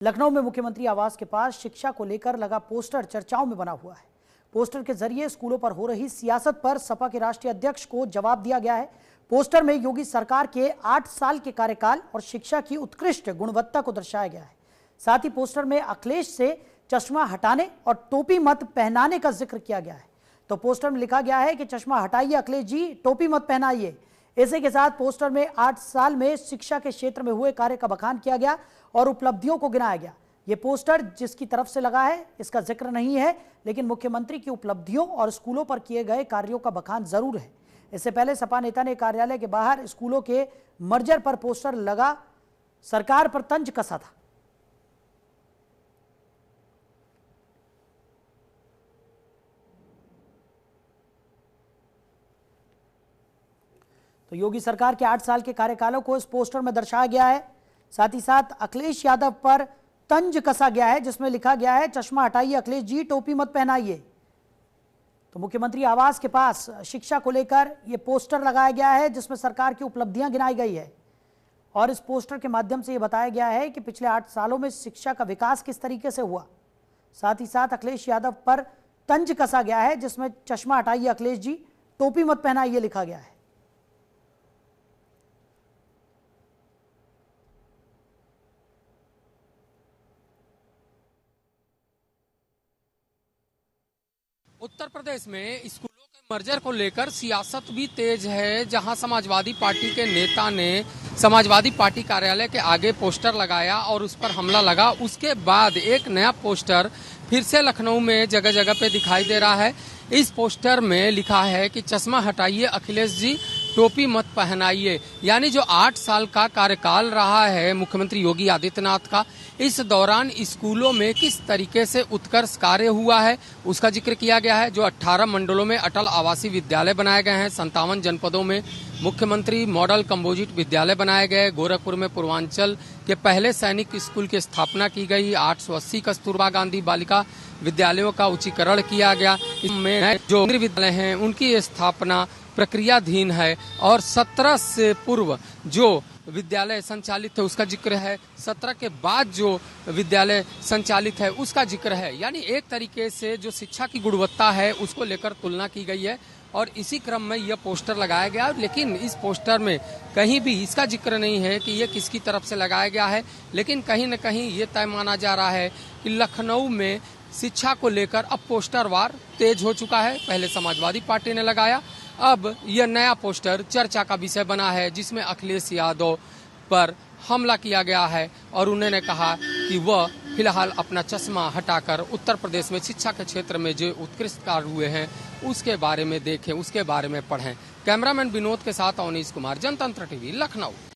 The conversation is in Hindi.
लखनऊ में मुख्यमंत्री आवास के पास शिक्षा को लेकर लगा पोस्टर चर्चाओं में बना हुआ है। पोस्टर के जरिए स्कूलों पर हो रही सियासत पर सपा के राष्ट्रीय अध्यक्ष को जवाब दिया गया है। पोस्टर में योगी सरकार के 8 साल के कार्यकाल और शिक्षा की उत्कृष्ट गुणवत्ता को दर्शाया गया है। साथ ही पोस्टर में अखिलेश से चश्मा हटाने और टोपी मत पहनाने का जिक्र किया गया है। तो पोस्टर में लिखा गया है कि चश्मा हटाइए अखिलेश जी, टोपी मत पहनाइए। इसी के साथ पोस्टर में 8 साल में शिक्षा के क्षेत्र में हुए कार्य का बखान किया गया और उपलब्धियों को गिनाया गया। ये पोस्टर जिसकी तरफ से लगा है इसका जिक्र नहीं है, लेकिन मुख्यमंत्री की उपलब्धियों और स्कूलों पर किए गए कार्यों का बखान जरूर है। इससे पहले सपा नेता ने कार्यालय के बाहर स्कूलों के मर्जर पर पोस्टर लगा सरकार पर तंज कसा था। तो योगी सरकार के 8 साल के कार्यकालों को इस पोस्टर में दर्शाया गया है। साथ ही साथ अखिलेश यादव पर तंज कसा गया है, जिसमें लिखा गया है चश्मा हटाइए अखिलेश जी, टोपी मत पहनाइए। तो मुख्यमंत्री आवास के पास शिक्षा को लेकर यह पोस्टर लगाया गया है, जिसमें सरकार की उपलब्धियां गिनाई गई है और इस पोस्टर के माध्यम से यह बताया गया है कि पिछले 8 सालों में शिक्षा का विकास किस तरीके से हुआ। साथ ही साथ अखिलेश यादव पर तंज कसा गया है, जिसमें चश्मा हटाइए अखिलेश जी, टोपी मत पहनाइए लिखा गया है। उत्तर प्रदेश में स्कूलों के मर्जर को लेकर सियासत भी तेज है, जहां समाजवादी पार्टी के नेता ने समाजवादी पार्टी कार्यालय के आगे पोस्टर लगाया और उस पर हमला लगा। उसके बाद एक नया पोस्टर फिर से लखनऊ में जगह जगह पे दिखाई दे रहा है। इस पोस्टर में लिखा है कि चश्मा हटाइए अखिलेश जी, टोपी मत पहनाइए। यानी जो 8 साल का कार्यकाल रहा है मुख्यमंत्री योगी आदित्यनाथ का, इस दौरान स्कूलों में किस तरीके से उत्कर्ष कार्य हुआ है उसका जिक्र किया गया है। जो 18 मंडलों में अटल आवासीय विद्यालय बनाए गए हैं, 57 जनपदों में मुख्यमंत्री मॉडल कंपोजिट विद्यालय बनाए गए, गोरखपुर में पूर्वांचल के पहले सैनिक स्कूल की स्थापना की गई, 880 कस्तूरबा गांधी बालिका विद्यालयों का उच्चीकरण किया गया। इसमें जो केंद्रीय विद्यालय हैं उनकी स्थापना प्रक्रियाधीन है और 17 से पूर्व जो विद्यालय संचालित है उसका जिक्र है, 17 के बाद जो विद्यालय संचालित है उसका जिक्र है। यानी एक तरीके से जो शिक्षा की गुणवत्ता है उसको लेकर तुलना की गई है और इसी क्रम में यह पोस्टर लगाया गया। लेकिन इस पोस्टर में कहीं भी इसका जिक्र नहीं है कि यह किसकी तरफ से लगाया गया है, लेकिन कहीं न कहीं ये तय माना जा रहा है कि लखनऊ में शिक्षा को लेकर अब पोस्टर वार तेज हो चुका है। पहले समाजवादी पार्टी ने लगाया, अब यह नया पोस्टर चर्चा का विषय बना है, जिसमें अखिलेश यादव पर हमला किया गया है और उन्होंने कहा कि वह फिलहाल अपना चश्मा हटाकर उत्तर प्रदेश में शिक्षा के क्षेत्र में जो उत्कृष्ट कार्य हुए हैं उसके बारे में देखें, उसके बारे में पढ़ें। कैमरामैन विनोद के साथ अवनीश कुमार, जनतंत्र टीवी, लखनऊ।